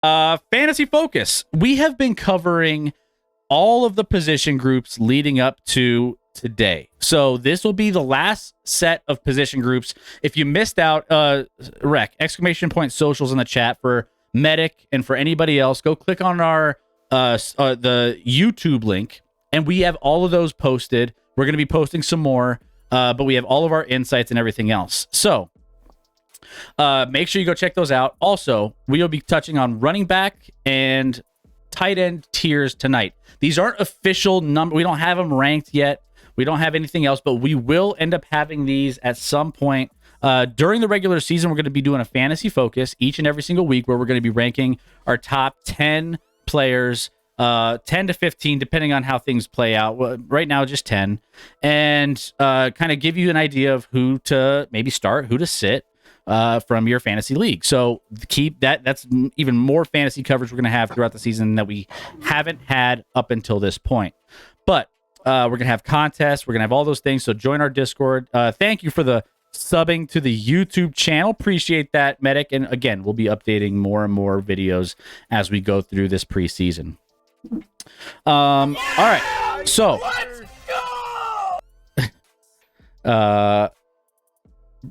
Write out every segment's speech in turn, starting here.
Fantasy Focus. We have been covering all of the position groups leading up to today. So this will be the last set of position groups. If you missed out, rec, ! Socials in the chat for Medic and for anybody else, go click on our the YouTube link, and we have all of those posted. We're going to be posting some more, but we have all of our insights and everything else. So make sure you go check those out. Also, we will be touching on running back and tight end tiers tonight. These aren't official number. We don't have them ranked yet. We don't have anything else, but we will end up having these at some point during the regular season. We're going to be doing a fantasy focus each and every single week where we're going to be ranking our top 10 players, 10 to 15, depending on how things play out. Well, right now, just 10, and kind of give you an idea of who to maybe start, who to sit from your fantasy league. So keep that. That's even more fantasy coverage we're going to have throughout the season that we haven't had up until this point. But we're going to have contests. We're going to have all those things. So join our Discord. Thank you for the subbing to the YouTube channel. Appreciate that, Medic. And again, we'll be updating more and more videos as we go through this preseason. All right. So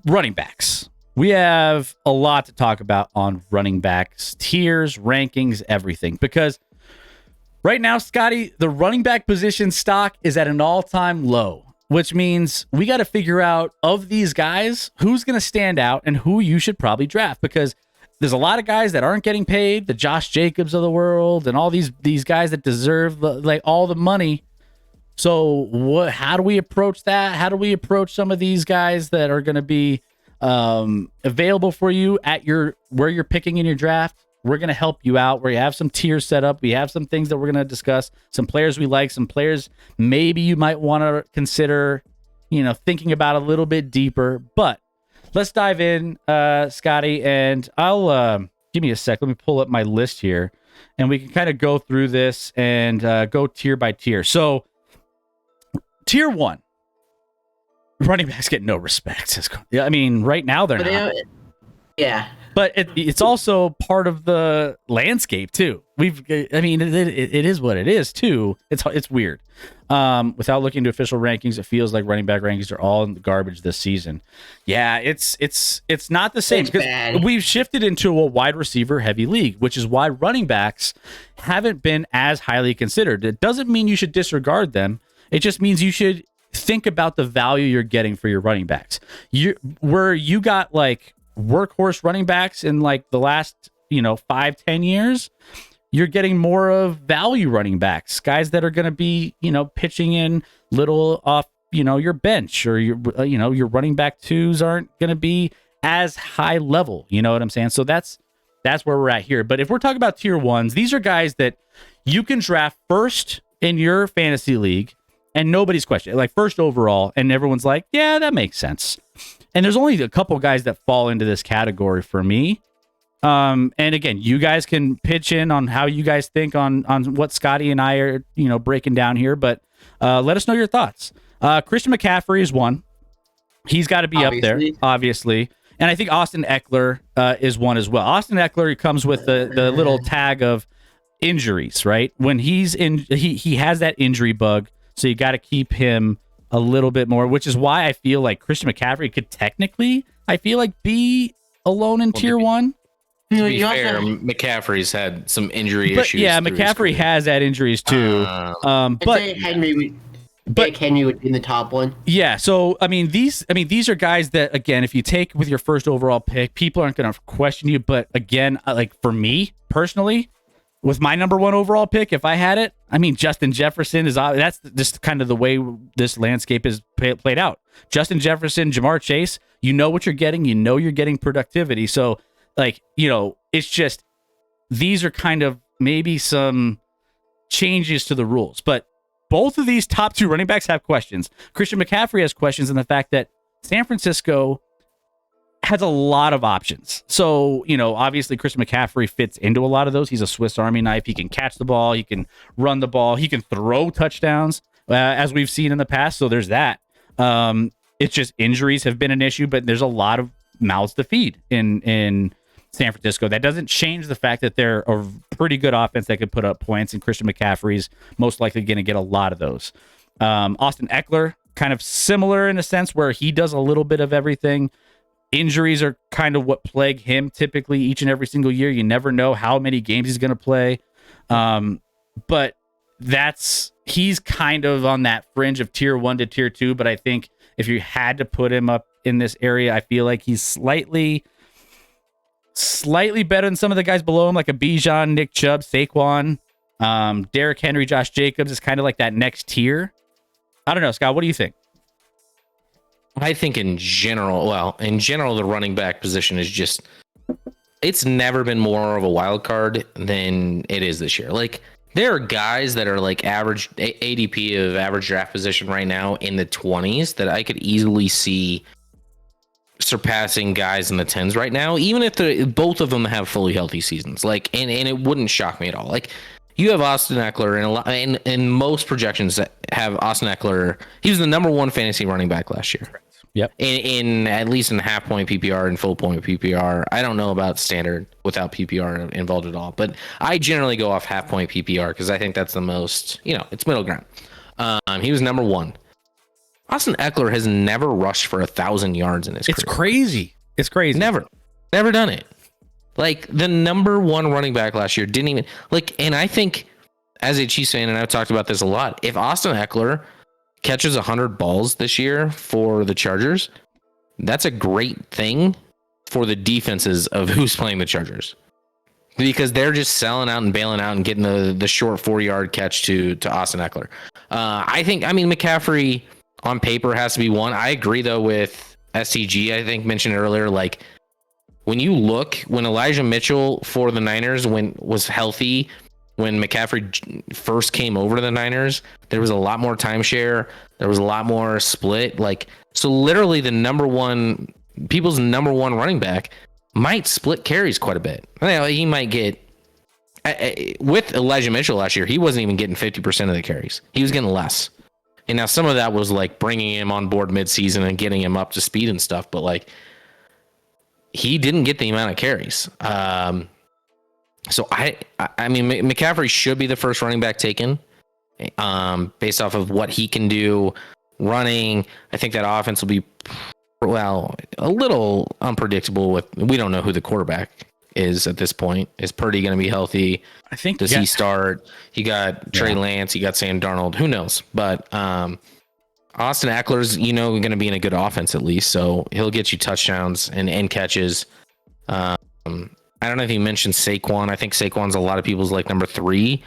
running backs. We have a lot to talk about on running backs, tiers, rankings, everything. Because right now, Scotty, the running back position stock is at an all-time low, which means we got to figure out, of these guys, who's going to stand out and who you should probably draft. Because there's a lot of guys that aren't getting paid, the Josh Jacobs of the world, and all these guys that deserve all the money. So how do we approach that? How do we approach some of these guys that are going to be available for you at where you're picking in your draft? We're going to help you out. We have some tiers set up. We have some things that we're going to discuss, some players we like, some players maybe you might want to consider, thinking about a little bit deeper. But let's dive in, Scotty, and I'll give me a sec. Let me pull up my list here, and we can kind of go through this and go tier by tier. So tier 1. Running backs get no respect. Yeah, I mean, right now they're not. Yeah. But it's also part of the landscape too. It is what it is too. It's weird. Without looking to official rankings, it feels like running back rankings are all in the garbage this season. Yeah, it's not the same because we've shifted into a wide receiver heavy league, which is why running backs haven't been as highly considered. It doesn't mean you should disregard them. It just means you should think about the value you're getting for your running backs. You got like workhorse running backs in like the last 5-10 years, you're getting more of value running backs, guys that are going to be pitching in little off your bench, or your running back twos aren't going to be as high level. You know what I'm saying? So that's where we're at here. But if we're talking about tier 1s, these are guys that you can draft first in your fantasy league and nobody's questioning, like first overall, and everyone's like, yeah, that makes sense. And there's only a couple guys that fall into this category for me. And again, you guys can pitch in on how you guys think on what Scotty and I are, breaking down here. But let us know your thoughts. Christian McCaffrey is one. He's got to be up there, obviously. And I think Austin Eckler is one as well. Austin Eckler comes with the little tag of injuries, right? When he's in, he has that injury bug. So you got to keep him a little bit more, which is why I feel like Christian McCaffrey could technically, be alone in tier 1. To be fair, McCaffrey's had some injury issues. Yeah, McCaffrey has had injuries too. But Henry would be in the top one. Yeah, so these are guys that, again, if you take with your first overall pick, people aren't going to question you. But again, like for me personally, with my number 1 overall pick, if I had it, Justin Jefferson that's just kind of the way this landscape is played out. Justin Jefferson, Jamar Chase, you know what you're getting. You know you're getting productivity. So, it's just these are kind of maybe some changes to the rules. But both of these top 2 running backs have questions. Christian McCaffrey has questions in the fact that San Francisco has a lot of options. So, obviously Christian McCaffrey fits into a lot of those. He's a Swiss Army knife. He can catch the ball. He can run the ball. He can throw touchdowns, as we've seen in the past. So there's that. It's just injuries have been an issue, but there's a lot of mouths to feed in San Francisco. That doesn't change the fact that they're a pretty good offense that could put up points, and Christian McCaffrey's most likely going to get a lot of those. Austin Eckler, kind of similar in a sense where he does a little bit of everything. Injuries are kind of what plague him typically each and every single year. You never know how many games he's going to play. But he's kind of on that fringe of tier 1 to tier 2. But I think if you had to put him up in this area, I feel like he's slightly better than some of the guys below him, like a Bijan, Nick Chubb, Saquon, Derrick Henry, Josh Jacobs is kind of like that next tier. I don't know, Scott, what do you think? I think in general, the running back position is just, it's never been more of a wild card than it is this year. Like, there are guys that are like average ADP of average draft position right now in the 20s that I could easily see surpassing guys in the 10s right now, even if both of them have fully healthy seasons. Like, and it wouldn't shock me at all. Like, you have Austin Eckler, and most projections that have Austin Eckler. He was the number 1 fantasy running back last year. Yep. In at least in half point PPR and full point PPR. I don't know about standard without PPR involved at all, but I generally go off half point PPR because I think that's the most, it's middle ground. He was number 1. Austin Eckler has never rushed for 1,000 yards in his career. It's crazy. Never done it. Like, the number 1 running back last year didn't even and I think as a Chiefs fan, and I've talked about this a lot, if Austin Eckler catches 100 balls this year for the Chargers, that's a great thing for the defenses of who's playing the Chargers, because they're just selling out and bailing out and getting the short 4-yard catch to Austin Eckler. I mean, McCaffrey on paper has to be 1. I agree though with STG. I think mentioned earlier, like, when you look, when Elijah Mitchell for the Niners was healthy, when McCaffrey first came over to the Niners, there was a lot more timeshare. There was a lot more split. Like, so literally people's number 1 running back might split carries quite a bit. He might get, with Elijah Mitchell last year, he wasn't even getting 50% of the carries. He was getting less. And now some of that was like bringing him on board midseason and getting him up to speed and stuff. But like, he didn't get the amount of carries. So I mean, McCaffrey should be the first running back taken, based off of what he can do running. I think that offense will be, a little unpredictable we don't know who the quarterback is at this point. Is Purdy going to be healthy? I think. Does he start? He got Trey Lance. He got Sam Darnold. Who knows? But Austin Eckler's, going to be in a good offense at least, so he'll get you touchdowns and catches. I don't know if you mentioned Saquon. I think Saquon's a lot of people's like number 3.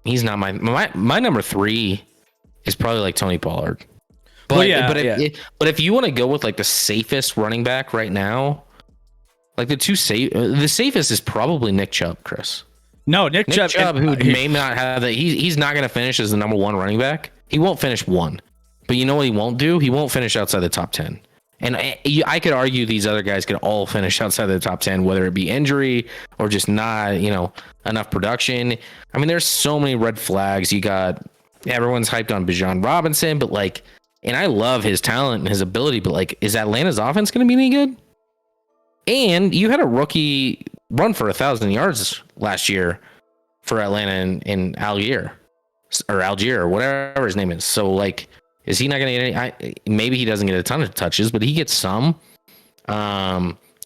He's not my number 3 is probably like Tony Pollard. But if you want to go with like the safest running back right now, like the safest is probably Nick Chubb, Chris. No, Nick Chubb, who may not have that. He's not going to finish as the number 1 running back. He won't finish 1. But you know what he won't do? He won't finish outside the top 10. And I could argue these other guys could all finish outside the top 10, whether it be injury or just not, enough production. I mean, there's so many red flags. Everyone's hyped on Bijan Robinson, but and I love his talent and his ability, but is Atlanta's offense going to be any good? And you had a rookie run for 1,000 yards last year for Atlanta in Algier or whatever his name is. So is he not going to get any? Maybe he doesn't get a ton of touches, but he gets some.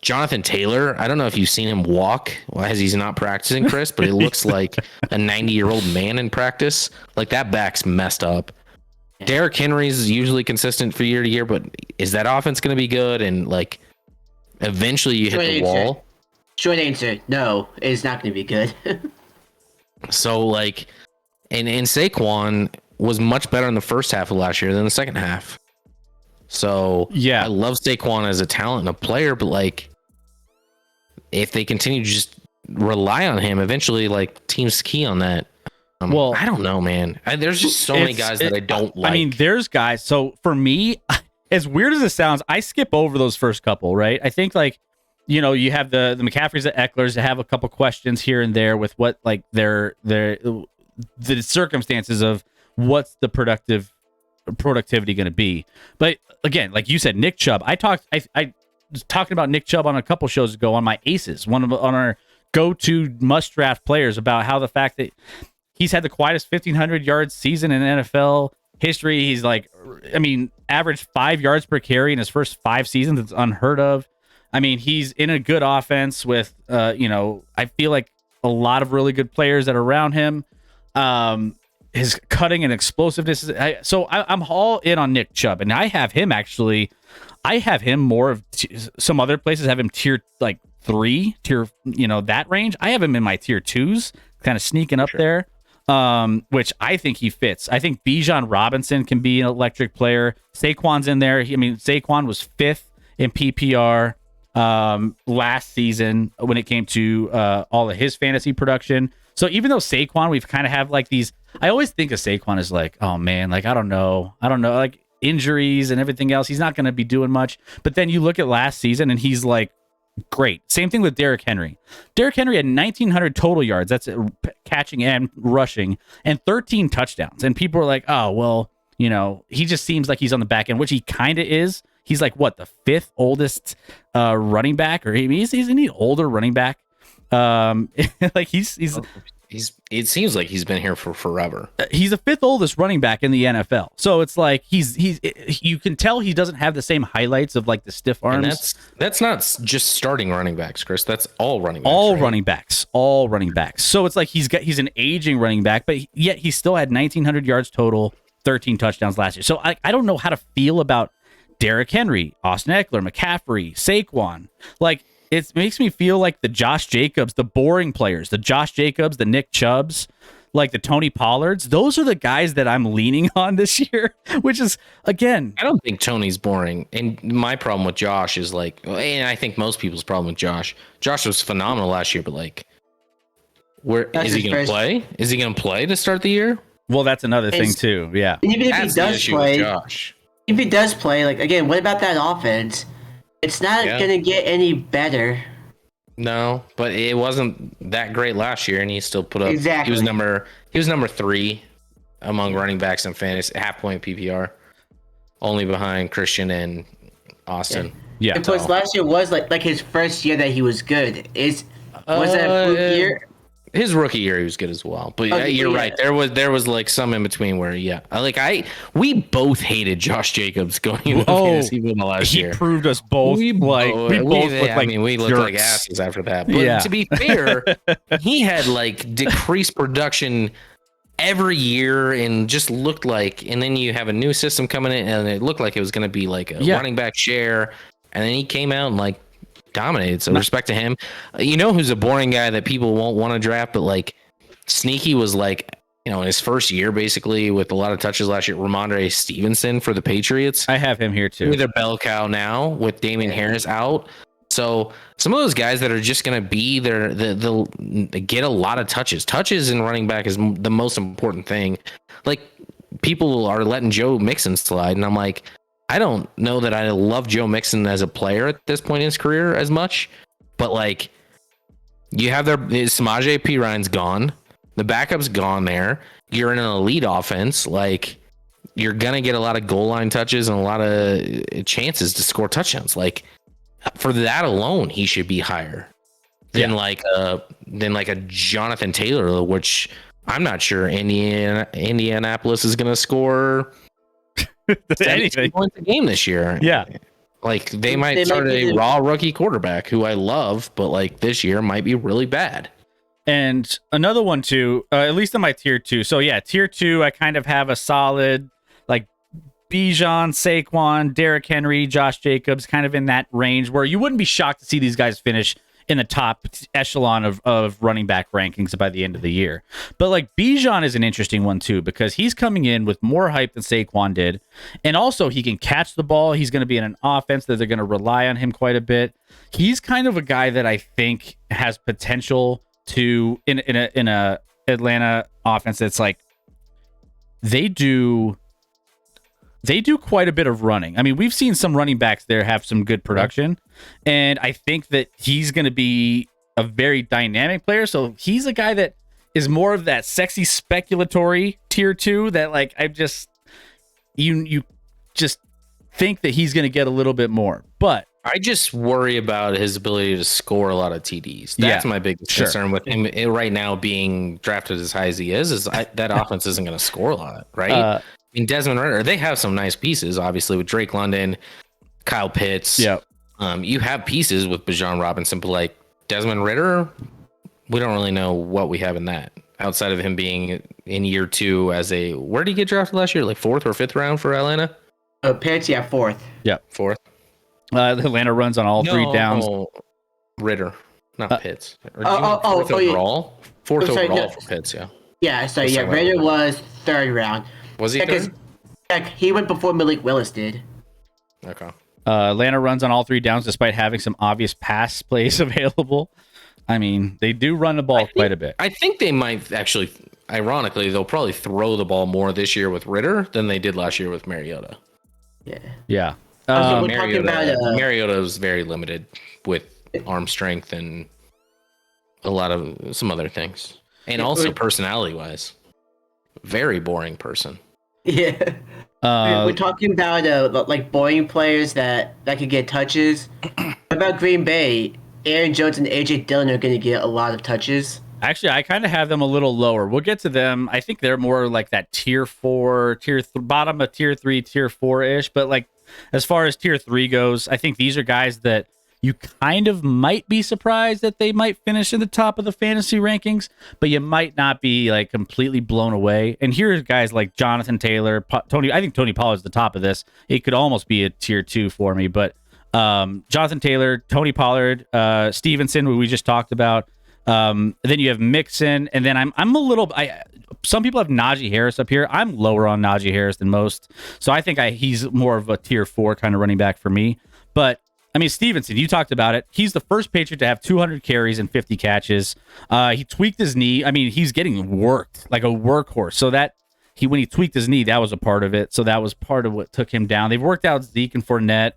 Jonathan Taylor, I don't know if you've seen him walk as he's not practicing, Chris, but it looks like a 90-year-old man in practice. Like, that back's messed up. Derrick Henry's usually consistent for year to year, but is that offense going to be good? And eventually you hit the wall. Short answer, no, it's not going to be good. So and Saquon was much better in the first half of last year than the second half. So yeah, I love Saquon as a talent and a player, but if they continue to just rely on him, eventually teams key on that. I don't know, man. There's just so many guys that I don't like. I mean, there's guys. So for me, as weird as it sounds, I skip over those first couple, right? I think you have the McCaffreys, the Ecklers that have a couple questions here and there with what the circumstances of what's the productivity going to be. But again, like you said, Nick Chubb, I talking about Nick Chubb on a couple shows ago on my Aces, on our go-to must-draft players, about how the fact that he's had the quietest 1,500 yards season in NFL history. He's like, I mean, averaged 5 yards per carry in his first 5 seasons. It's unheard of. I mean, he's in a good offense with, I feel like a lot of really good players that are around him. His cutting and explosiveness. I'm all in on Nick Chubb, and I have him more of some other places have him tier like 3, that range. I have him in my tier 2s, kind of sneaking up there, which I think he fits. I think Bijan Robinson can be an electric player. Saquon's in there. Saquon was 5th in PPR last season when it came to all of his fantasy production. So even though Saquon, we've kind of have like these, I always think of Saquon as like, oh man, like I don't know, like injuries and everything else, he's not going to be doing much. But then you look at last season and he's like great. Same thing with Derrick Henry. Derrick Henry had 1,900 total yards, that's catching and rushing, and 13 touchdowns. And people are like, oh well, he just seems like he's on the back end, which he kind of is. He's like what, the 5th oldest running back, or he's an older running back. Like he's it seems like he's been here for forever. He's the 5th oldest running back in the NFL. So it's like you can tell he doesn't have the same highlights of like the stiff arms. And that's not just starting running backs, Chris. That's all running backs. All running backs. So it's like he's an aging running back, but yet he still had 1,900 yards total, 13 touchdowns last year. So I don't know how to feel about Derrick Henry, Austin Eckler, McCaffrey, Saquon. Like, it makes me feel like the Josh Jacobs, the boring players, the Josh Jacobs, the Nick Chubbs, like the Tony Pollards. Those are the guys that I'm leaning on this year, which is, again, I don't think Tony's boring. And my problem with Josh is like, and I think most people's problem with Josh was phenomenal last year, but like, is he going to play? Is he going to play to start the year? Well, that's another thing too. Yeah. And even if That's he does play, if he does play, like again, what about that offense? It's not going to get any better. No, but it wasn't that great last year, and he still put up. Exactly. He was number 3 among running backs in fantasy, half-point PPR, only behind Christian and Austin. Yeah. Because last year was like his first year that he was good. Was that a fluke year? His rookie year, he was good as well. But you're right. There was like some in between where, we both hated Josh Jacobs going into fantasy football last year. He proved us both. We both looked like asses after that. But to be fair, he had like decreased production every year and just looked like, and then you have a new system coming in and it looked like it was going to be like a running back share. And then he came out and like dominated. So respect to him. Who's a boring guy that people won't want to draft, but like sneaky was like, in his first year basically with a lot of touches last year, Ramondre Stevenson for the Patriots. I have him here too. They're bell cow now with Damian Harris out. So some of those guys that are just going to be there, they'll get a lot of touches. Touches in running back is the most important thing. Like people are letting Joe Mixon slide, and I'm like, I don't know that I love Joe Mixon as a player at this point in his career as much, but like you have Samaje Perine gone, the backup's gone there. You're in an elite offense, like you're gonna get a lot of goal line touches and a lot of chances to score touchdowns. Like for that alone, he should be higher than like a Jonathan Taylor, which I'm not sure Indianapolis is gonna score anything points a game this year. Yeah. Like they might start a raw rookie quarterback who I love, but like this year might be really bad. And another one too, at least in my tier 2. So yeah, tier 2, I kind of have a solid like Bijan, Saquon, Derrick Henry, Josh Jacobs, kind of in that range where you wouldn't be shocked to see these guys finish in the top echelon of running back rankings by the end of the year. But like Bijan is an interesting one too, because he's coming in with more hype than Saquon did. And also he can catch the ball. He's going to be in an offense that they're going to rely on him quite a bit. He's kind of a guy that I think has potential to in a Atlanta offense that's like they do quite a bit of running. I mean, we've seen some running backs there have some good production, and I think that he's going to be a very dynamic player. So he's a guy that is more of that sexy speculatory tier 2 that like I just you just think that he's going to get a little bit more. But I just worry about his ability to score a lot of TDs. That's my biggest concern with him right now being drafted as high as he is that offense isn't going to score a lot, right? I mean, Desmond Ritter, they have some nice pieces, obviously, with Drake London, Kyle Pitts. Yeah. You have pieces with Bijan Robinson, but like Desmond Ritter, we don't really know what we have in that outside of him being in year 2 as where did he get drafted last year? Like 4th or 5th round for Atlanta? Pitts, 4th. Yeah. 4th. Atlanta runs on all 3 downs. Ritter, not Pitts. Fourth overall? Fourth overall for Pitts, yeah. Yeah, so Ritter was 3rd round. Was he 3rd? He went before Malik Willis did. Okay. Atlanta runs on all 3 downs despite having some obvious pass plays available. I mean, they do run the ball quite a bit. I think they might actually, ironically, they'll probably throw the ball more this year with Ritter than they did last year with Mariota. Yeah. Mariota is very limited with arm strength and a lot of some other things. And also personality-wise. Very boring person. Yeah. We're talking about like boring players that could get touches. What about Green Bay? Aaron Jones and AJ Dillon are going to get a lot of touches. Actually, I kind of have them a little lower. We'll get to them. I think they're more like that tier 4, bottom of tier 3, tier 4-ish. But like as far as tier 3 goes, I think these are guys that you kind of might be surprised that they might finish in the top of the fantasy rankings, but you might not be like completely blown away. And here's guys like Jonathan Taylor, Tony. I think Tony Pollard's the top of this. It could almost be a tier 2 for me, but Jonathan Taylor, Tony Pollard, Stevenson, who we just talked about. Then you have Mixon, and then I'm a little. Some people have Najee Harris up here. I'm lower on Najee Harris than most, so I think he's more of a tier 4 kind of running back for me. But I mean, Stevenson, you talked about it. He's the first Patriot to have 200 carries and 50 catches. He tweaked his knee. I mean, he's getting worked like a workhorse. So when he tweaked his knee, that was a part of it. So that was part of what took him down. They've worked out Zeke and Fournette.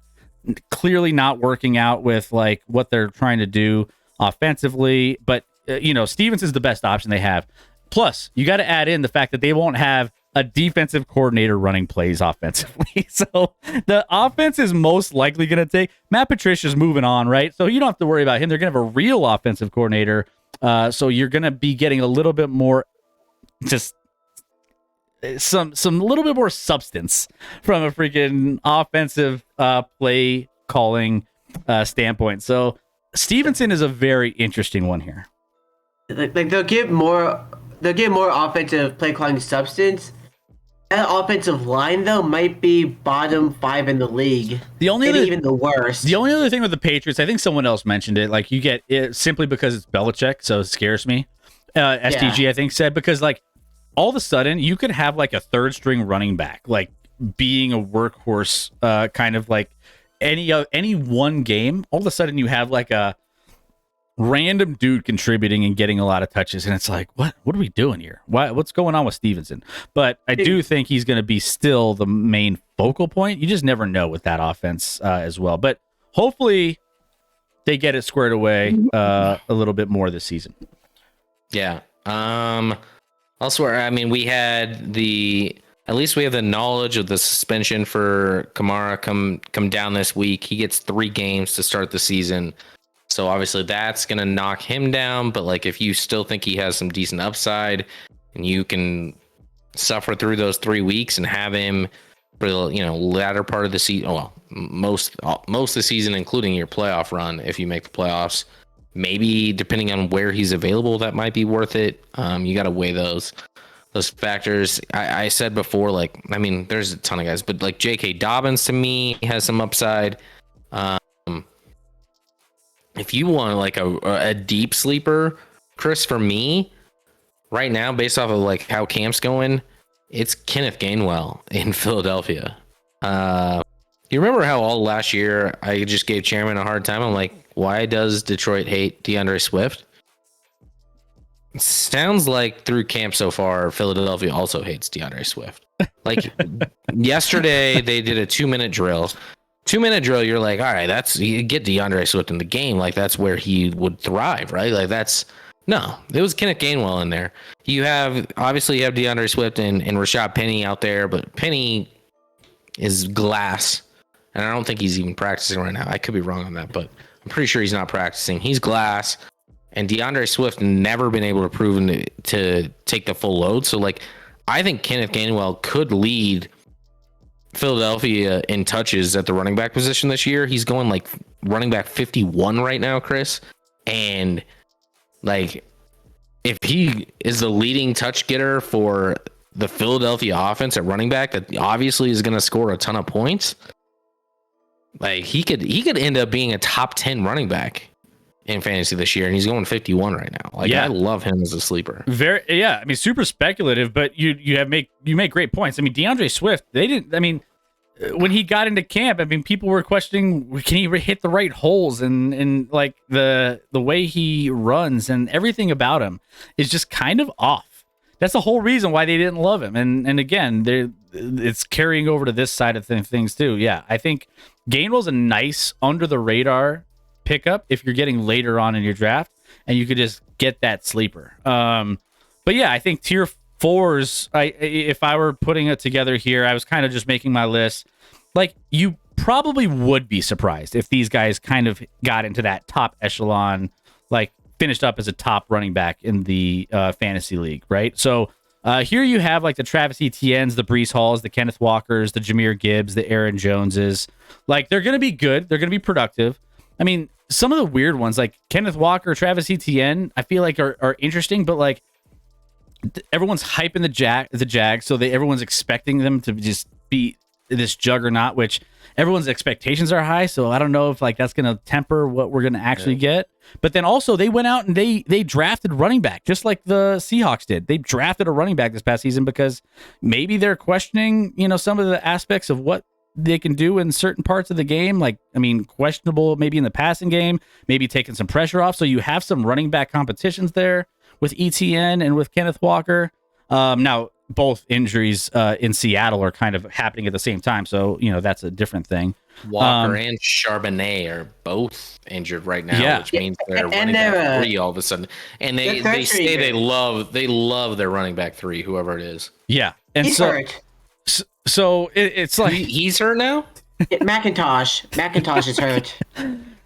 Clearly not working out with like what they're trying to do offensively, but Stevenson's the best option they have. Plus, you got to add in the fact that they won't have a defensive coordinator running plays offensively. So the offense is most likely going to take Matt Patricia's moving on, right? So you don't have to worry about him. They're going to have a real offensive coordinator. So you're going to be getting a little bit more, just some little bit more substance from a freaking offensive play calling standpoint. So Stevenson is a very interesting one here. Like they'll get more offensive play calling substance. That offensive line though might be bottom 5 in the league. Even the worst. The only other thing with the Patriots, I think someone else mentioned it. Like you get it simply because it's Belichick, so it scares me. STG I think said, because like all of a sudden you could have like a 3rd string running back, like being a workhorse, kind of like any one game. All of a sudden you have like a random dude contributing and getting a lot of touches, and it's like, what are we doing here? What's going on with Stevenson? But I do think he's going to be still the main focal point. You just never know with that offense as well. But hopefully they get it squared away a little bit more this season. Yeah. Elsewhere, I mean, at least we have the knowledge of the suspension for Kamara come down this week. He gets 3 games to start the season. So obviously that's going to knock him down. But like, if you still think he has some decent upside and you can suffer through those 3 weeks and have him for the, latter part of the season, most of the season, including your playoff run, if you make the playoffs, maybe depending on where he's available, that might be worth it. You got to weigh those factors. I said before, like, I mean, there's a ton of guys, but like J.K. Dobbins to me has some upside. If you want like a deep sleeper, Chris, for me right now, based off of like how camp's going, it's Kenneth Gainwell in Philadelphia. You remember how all last year I just gave Chairman a hard time? I'm like, why does Detroit hate DeAndre Swift? Sounds like through camp so far, Philadelphia also hates DeAndre Swift. Like yesterday, they did a 2-minute drill. 2-minute drill, you're like, all right, you get DeAndre Swift in the game. Like, that's where he would thrive, right? Like, no, it was Kenneth Gainwell in there. Obviously, you have DeAndre Swift and Rashad Penny out there, but Penny is glass and I don't think he's even practicing right now. I could be wrong on that, but I'm pretty sure he's not practicing. He's glass, and DeAndre Swift never been able to prove to take the full load. So, like, I think Kenneth Gainwell could lead Philadelphia in touches at the running back position this year. He's going like running back 51 right now, Chris. And like, if he is the leading touch getter for the Philadelphia offense at running back, that obviously is going to score a ton of points. Like, he could end up being a top 10 running back in fantasy this year, and he's going 51 right now. Like, I love him as a sleeper. I mean, super speculative, but you make great points. I mean, DeAndre Swift, when he got into camp, I mean, people were questioning, can he hit the right holes, and like the way he runs and everything about him is just kind of off. That's the whole reason why they didn't love him. And again, it's carrying over to this side of things too. Yeah, I think Gainwell's a nice under the radar pickup if you're getting later on in your draft, and you could just get that sleeper. But yeah, I think tier 4s, if I were putting it together here, I was kind of just making my list. Like, you probably would be surprised if these guys kind of got into that top echelon, like finished up as a top running back in the fantasy league, right? So here you have like the Travis Etienne's, the Breece Halls, the Kenneth Walkers, the Jahmyr Gibbs, the Aaron Joneses. Like, they're going to be good. They're going to be productive. I mean, some of the weird ones, like Kenneth Walker, Travis Etienne, I feel like are interesting, but like everyone's hyping the Jags, so everyone's expecting them to just be this juggernaut, which everyone's expectations are high. So I don't know if like that's going to temper what we're going to actually get. But then also they went out and they drafted running back, just like the Seahawks did. They drafted a running back this past season because maybe they're questioning, some of the aspects of what they can do in certain parts of the game. Like, I mean, questionable maybe in the passing game, maybe taking some pressure off. So you have some running back competitions there with ETN and with Kenneth Walker. Now, both injuries in Seattle are kind of happening at the same time. So, that's a different thing. Walker and Charbonnet are both injured right now, which means they're running back 3 all of a sudden. And they say they love their running back 3, whoever it is. Yeah. And he's hurt. So it's like he's hurt now. McIntosh is hurt.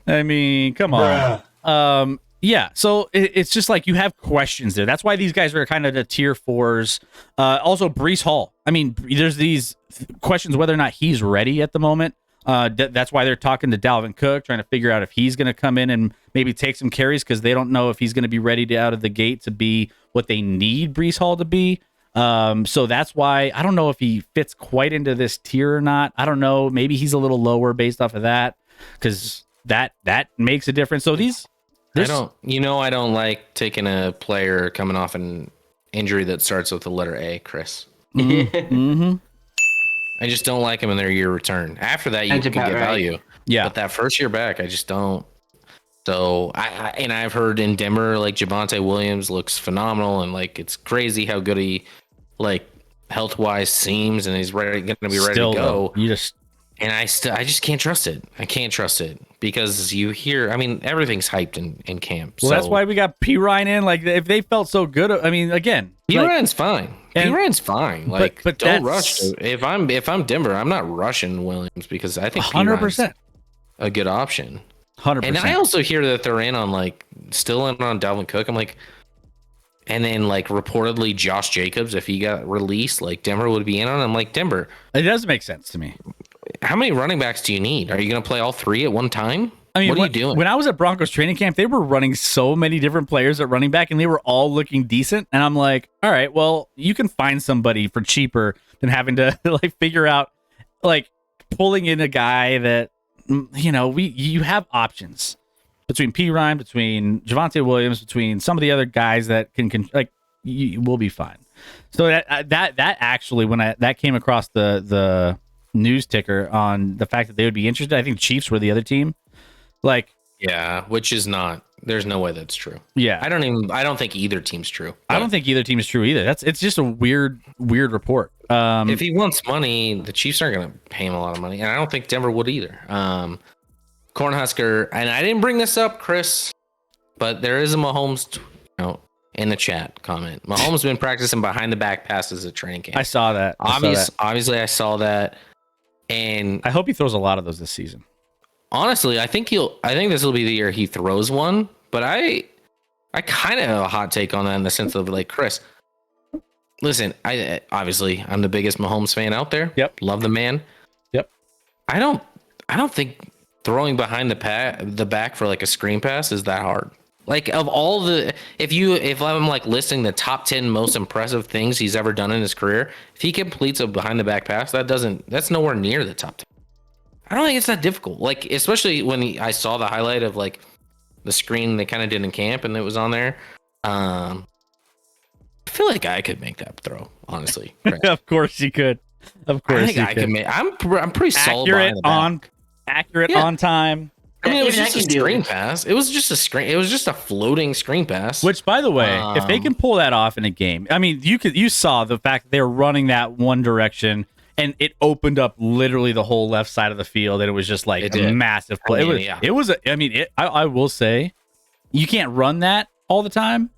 I mean, come on. Yeah, so it's just like you have questions there. That's why these guys are kind of the tier 4s. Also, Breece Hall. I mean, there's these questions whether or not he's ready at the moment. That's why they're talking to Dalvin Cook, trying to figure out if he's going to come in and maybe take some carries, because they don't know if he's going to be ready out of the gate to be what they need Breece Hall to be. So that's why I don't know if he fits quite into this tier or not. I don't know. Maybe he's a little lower based off of that, because that makes a difference. So I don't like taking a player coming off an injury that starts with the letter A, Chris. Mm-hmm. I just don't like him in their year return. After that, you can get value. Yeah. But that first year back, I just don't. So I've heard in Denver, like Javonte Williams looks phenomenal, and like it's crazy how good he, like, health wise seems, and he's going to be ready to go. I just can't trust it. I can't trust it, because you hear, I mean, everything's hyped in camp. Well, that's why we got P. Ryan in. Like, if they felt so good, I mean, again, P. Ryan's fine. P. Ryan's fine. Like, but don't rush. If I'm Denver, I'm not rushing Williams, because I think 100% a good option. 100%. And I also hear that they're still in on Dalvin Cook. I'm like, and then like reportedly Josh Jacobs, if he got released, like Denver would be in on. I'm like, Denver. It does make sense to me. How many running backs do you need? Are you going to play all 3 at one time? I mean, what are you doing? When I was at Broncos training camp, they were running so many different players at running back, and they were all looking decent. And I'm like, all right, well, you can find somebody for cheaper than having to like figure out, like, pulling in a guy that, you have options between P. Ryan, between Javonte Williams, between some of the other guys that can you will be fine. So that actually, when that came across the news ticker on the fact that they would be interested, I think Chiefs were the other team. Like, yeah, which is not. There's no way that's true. Yeah, I don't think either team's true. I don't think either team is true either. It's just a weird report. If he wants money, the Chiefs aren't going to pay him a lot of money, and I don't think Denver would either. Cornhusker, and I didn't bring this up, Chris, but there is a Mahomes in the chat comment. Mahomes been practicing behind the back passes at training camp. I saw that. Obviously, I saw that. And I hope he throws a lot of those this season. honestly, I think this will be the year he throws one. But I kind of have a hot take on that in the sense of like, Chris, listen, I'm the biggest Mahomes fan out there. Yep. Love the man. Yep. I don't think throwing behind the back for like a screen pass is that hard. Like of all the, if I'm like listing the top 10 most impressive things he's ever done in his career, if he completes a behind the back pass, that's nowhere near the top 10. I don't think it's that difficult. Like, especially when I saw the highlight of like the screen they kind of did in camp and it was on there. I feel like I could make that throw, honestly. Of course you could. Of course I think I can make. I'm pretty solid behind the back. Accurate on time. I mean, it was just a screen pass. It was just a screen. It was just a floating screen pass. Which, by the way, if they can pull that off in a game, I mean, you saw the fact that they were running that one direction and it opened up literally the whole left side of the field, and it was just like a massive play. I will say, you can't run that all the time,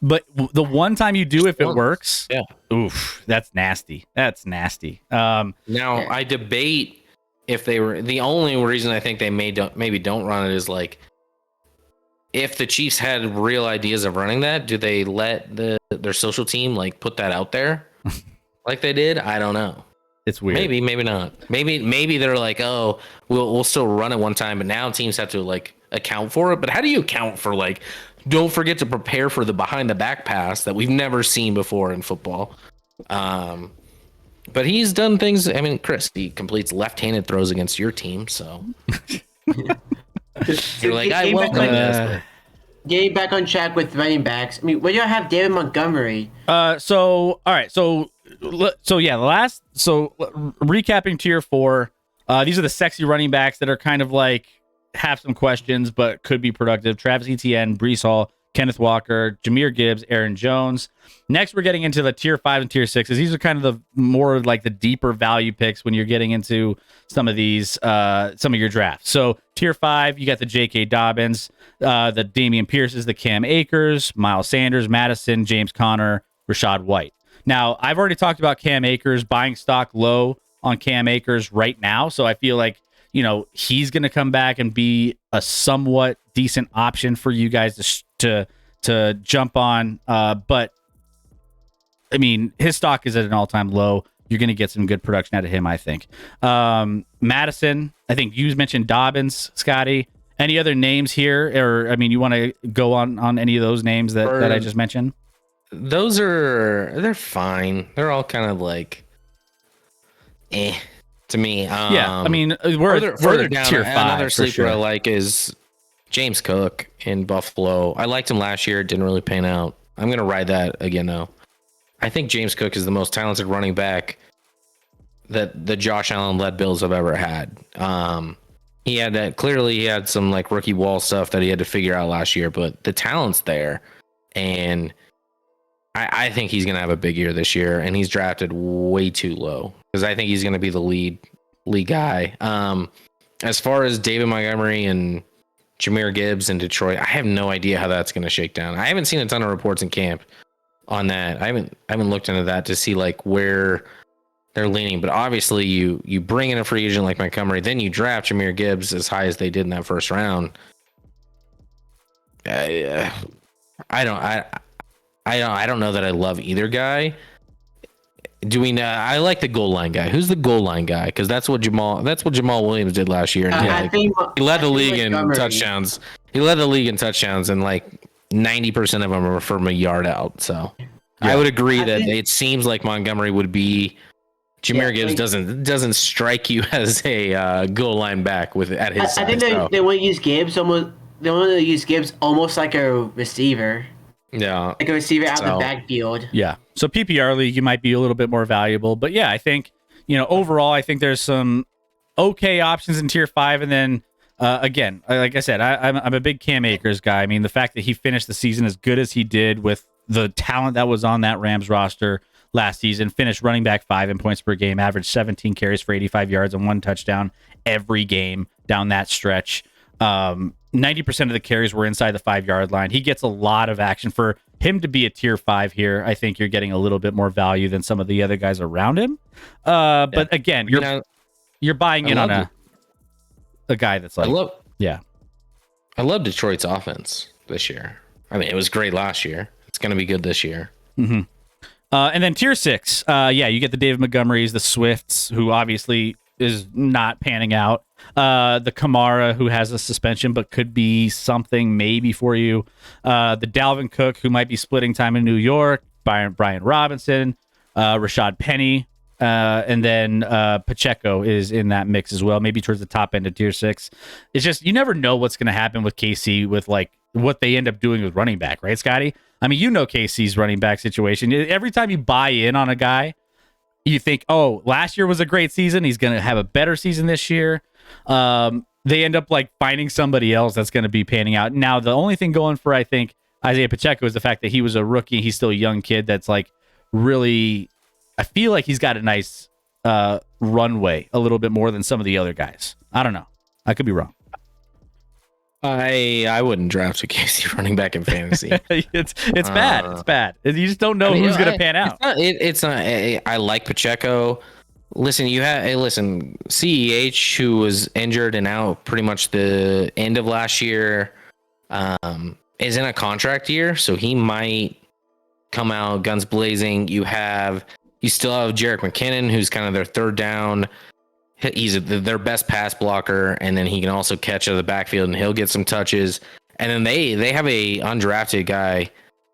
but the one time you do, if it works, oof, that's nasty. That's nasty. Now I debate if they were the only reason I think they maybe don't run it is like if the Chiefs had real ideas of running that, do they let their social team like put that out there like they did? I don't know. It's weird. Maybe not. Maybe they're like, oh, we'll still run it one time, but now teams have to like account for it. But how do you account for like? Don't forget to prepare for the behind the back pass that we've never seen before in football. But he's done things. I mean, Chris, he completes left-handed throws against your team, so you're like, I welcome this. Getting back on track with running backs. I mean, where do y'all have David Montgomery? All right. So recapping tier 4. These are the sexy running backs that are kind of like have some questions but could be productive. Travis Etienne, Breece Hall, Kenneth Walker, Jahmyr Gibbs, Aaron Jones. Next, we're getting into the tier 5 and tier 6s. These are kind of the more like the deeper value picks when you're getting into some of these, some of your drafts. So tier 5, you got the J.K. Dobbins, the Damian Pierces, the Cam Akers, Miles Sanders, Madison, James Conner, Rashad White. Now, I've already talked about Cam Akers, buying stock low on Cam Akers right now. So I feel like, he's going to come back and be a somewhat decent option for you guys to jump on. But I mean, his stock is at an all-time low. You're going to get some good production out of him, I think. Madison, I think you mentioned Dobbins, Scotty. Any other names here? Or, I mean, you want to go on any of those names that I just mentioned? They're fine. They're all kind of like, to me. Yeah, I mean, we're further down. Tier 5. Another sleeper sure. I like is James Cook in Buffalo. I liked him last year. It didn't really pan out. I'm going to ride that again, though. I think James Cook is the most talented running back that the Josh Allen-led Bills have ever had. He had some like rookie wall stuff that he had to figure out last year, but the talent's there. And I think he's going to have a big year this year, and he's drafted way too low because I think he's going to be the lead guy. As far as David Montgomery and Jahmyr Gibbs in Detroit, I have no idea how that's going to shake down. I haven't seen a ton of reports in camp on that. I haven't looked into that to see like where they're leaning, but obviously you bring in a free agent like Montgomery, then you draft Jahmyr Gibbs as high as they did in that first round. I don't know that I love either guy. Do we know? I like the goal line guy. Who's the goal line guy? Because that's what Jamal Williams did last year. He led the league in touchdowns. He led the league in touchdowns, and like 90% of them are from a yard out. So I would agree that it seems like Montgomery would be. Jahmyr Gibbs doesn't strike you as a goal line back at his size. I think they want to use Gibbs almost. They want to use Gibbs almost like a receiver. Yeah, like a receiver out of the backfield. Yeah. So PPR league, you might be a little bit more valuable, but yeah, I think overall, I think there's some okay options in tier 5, and then again, like I said, I'm a big Cam Akers guy. I mean, the fact that he finished the season as good as he did with the talent that was on that Rams roster last season, finished running back 5 in points per game, averaged 17 carries for 85 yards and 1 touchdown every game down that stretch. 90% of the carries were inside the 5-yard line. He gets a lot of action. For him to be a tier 5 here, I think you're getting a little bit more value than some of the other guys around him. But again, you're buying in on a guy that's like, I love Detroit's offense this year. I mean, it was great last year. It's going to be good this year. Mm-hmm. And then tier 6, you get the David Montgomerys, the Swifts, who obviously is not panning out. The Kamara, who has a suspension but could be something maybe for you. The Dalvin Cook, who might be splitting time in New York. Brian Robinson, Rashad Penny, and then Pacheco is in that mix as well, maybe towards the top end of tier 6. It's just, you never know what's going to happen with KC with like what they end up doing with running back, right, Scotty? I mean, KC's running back situation. Every time you buy in on a guy, you think, oh, last year was a great season. He's going to have a better season this year. They end up like finding somebody else that's going to be panning out. Now, the only thing going for, I think, Isaiah Pacheco is the fact that he was a rookie. He's still a young kid that's like really, I feel like he's got a nice runway a little bit more than some of the other guys. I don't know. I could be wrong. I wouldn't draft a KC running back in fantasy. It's bad. It's bad. You just don't know who's going to pan out. It's not. I like Pacheco. Listen, CEH, who was injured and out pretty much the end of last year, is in a contract year, so he might come out guns blazing. You still have Jerick McKinnon, who's kind of their third down. He's their best pass blocker, and then he can also catch out of the backfield, and he'll get some touches. And then they have a undrafted guy,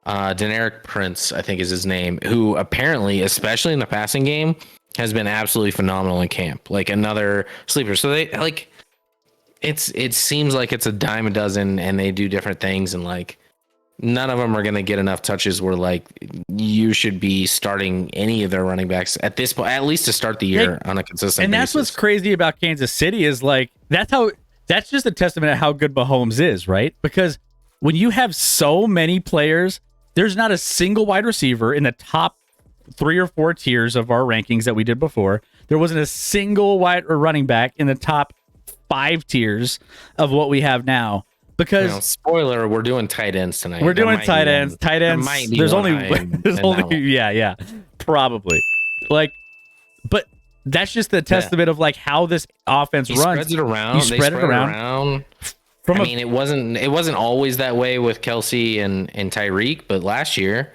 Deneric Prince, I think is his name, who apparently, especially in the passing game, has been absolutely phenomenal in camp. Like another sleeper. So they like it seems like it's a dime a dozen, and they do different things, and like none of them are going to get enough touches where like you should be starting any of their running backs at this point, at least to start the year on a consistent and basis. That's what's crazy about Kansas City is like that's just a testament of how good Mahomes is, right? Because when you have so many players, there's not a single wide receiver in the top 3 or 4 tiers of our rankings that we did before. There wasn't a single wide or running back in the top 5 tiers of what we have now. Because spoiler, we're doing tight ends tonight. We're doing tight ends. Tight ends. There's only probably. Like, but that's just the testament of like how this offense runs. Spreads it around. You spread it around. It wasn't always that way with Kelsey and Tyreek, but last year,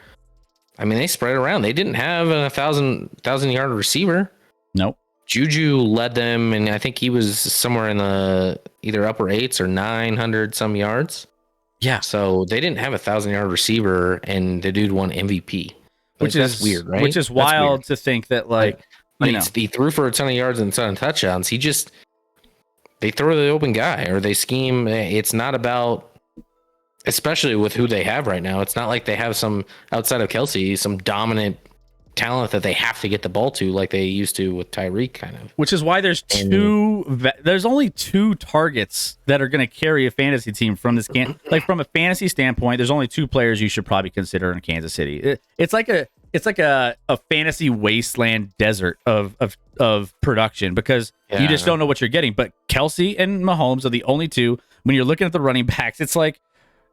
I mean, they spread it around. They didn't have a 1,000-yard receiver. Nope. Juju led them, and I think he was somewhere in the either upper 8s or 900 some yards. Yeah. So they didn't have a 1,000-yard receiver, and the dude won MVP. Which is weird, right? Which is wild to think that, like, he threw for a ton of yards and a ton of touchdowns. They throw the open guy, or they scheme. It's not about, especially with who they have right now. It's not like they have some outside of Kelsey, some dominant talent that they have to get the ball to like they used to with Tyreek, kind of. Which is why there's only 2 targets that are going to carry a fantasy team from this like from a fantasy standpoint. There's only 2 players you should probably consider in Kansas City. It's like a fantasy wasteland desert of production because you just don't know what you're getting. But Kelsey and Mahomes are the only 2. When you're looking at the running backs, it's like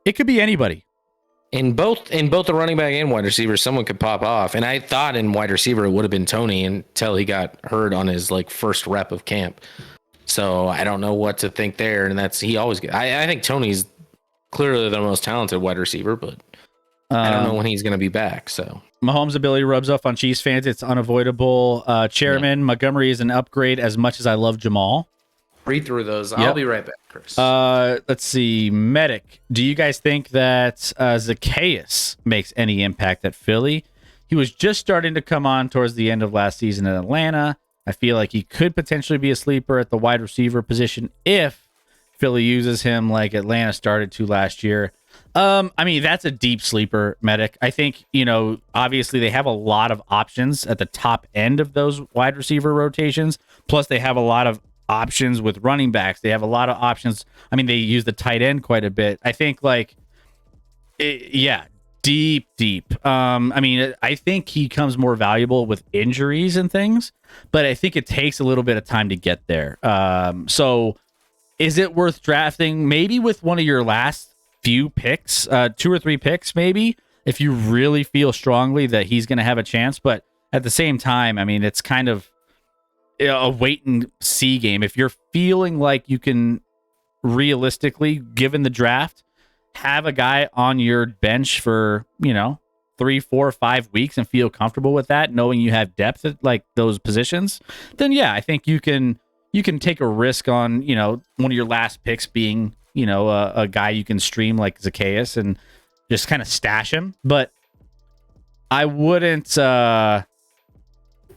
it could be anybody. In both the running back and wide receiver, someone could pop off. And I thought in wide receiver it would have been Tony until he got hurt on his like first rep of camp. So I don't know what to think there. And he always gets. I think Tony's clearly the most talented wide receiver, but I don't know when he's going to be back. So Mahomes' ability rubs off on Chiefs fans. It's unavoidable. Chairman Montgomery is an upgrade as much as I love Jamal. Read through those. I'll be right back, Chris. Let's see. Medic. Do you guys think that Zacchaeus makes any impact at Philly? He was just starting to come on towards the end of last season in Atlanta. I feel like he could potentially be a sleeper at the wide receiver position if Philly uses him like Atlanta started to last year. I mean, that's a deep sleeper, Medic. I think, obviously they have a lot of options at the top end of those wide receiver rotations. Plus, they have a lot of options with running backs. They have a lot of options. I mean, they use the tight end quite a bit. I think deep. I mean, I think he comes more valuable with injuries and things, but I think it takes a little bit of time to get there. So is it worth drafting maybe with one of your last few picks, 2 or 3 picks, maybe, if you really feel strongly that he's going to have a chance? But at the same time, I mean, it's kind of, a wait and see game. If you're feeling like you can realistically, given the draft, have a guy on your bench for 3, 4, 5 weeks and feel comfortable with that, knowing you have depth at like those positions, then yeah, I think you can take a risk on one of your last picks being a guy you can stream like Zacchaeus and just kind of stash him. But I wouldn't. I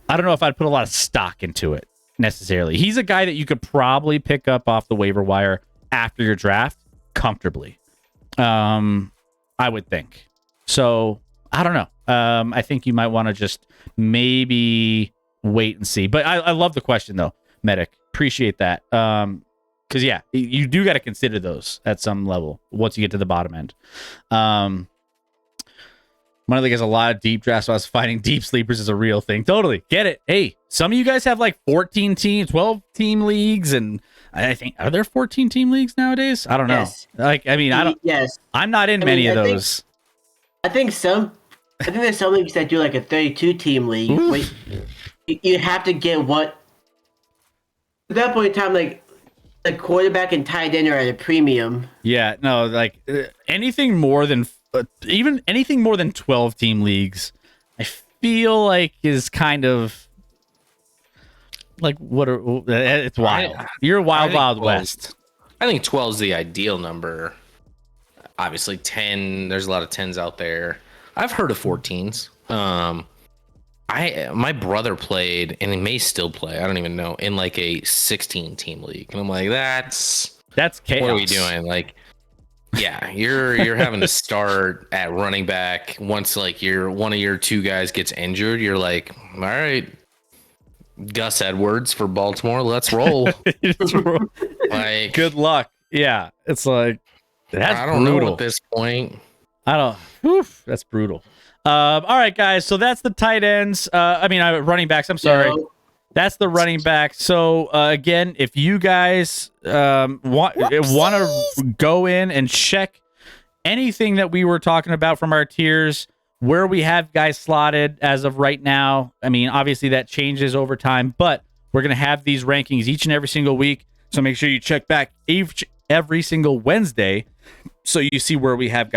don't know if I'd put a lot of stock into it necessarily. He's a guy that you could probably pick up off the waiver wire after your draft comfortably. I would think. So I don't know. I think you might want to just maybe wait and see. But I love the question though, Medic. Appreciate that. Because yeah, you do got to consider those at some level once you get to the bottom end. One of the guys, a lot of deep drafts. So I was finding deep sleepers is a real thing. Totally get it. Hey, some of you guys have like 14 team, 12 team leagues, and I think are there 14 team leagues nowadays? I don't know. Like, I mean, I don't. Yes. I'm not in many of those. I think there's some leagues that do like a 32 team league. Wait, you have to get what at that point in time, like quarterback and tight end are at a premium. Yeah, no, like anything more than even anything more than 12 team leagues, I feel like is kind of like it's wild. You're wild west. I think 12 is the ideal number. Obviously 10, there's a lot of 10s out there. I've heard of 14s. My brother played, and he may still play, I don't even know, in like a 16 team league. And I'm like, that's chaos. What are we doing? Like, yeah, you're having to start at running back once like one of your two guys gets injured. You're like, all right, Gus Edwards for Baltimore, let's roll. Like, good luck. Yeah, it's like that's I don't brutal. know at this point. That's brutal. All right, guys. So that's the tight ends. Running backs. I'm sorry. No. That's the running back. So again, if you guys want to go in and check anything that we were talking about from our tiers, where we have guys slotted as of right now. I mean, obviously that changes over time, but we're gonna have these rankings each and every single week. So make sure you check back every single Wednesday, so you see where we have guys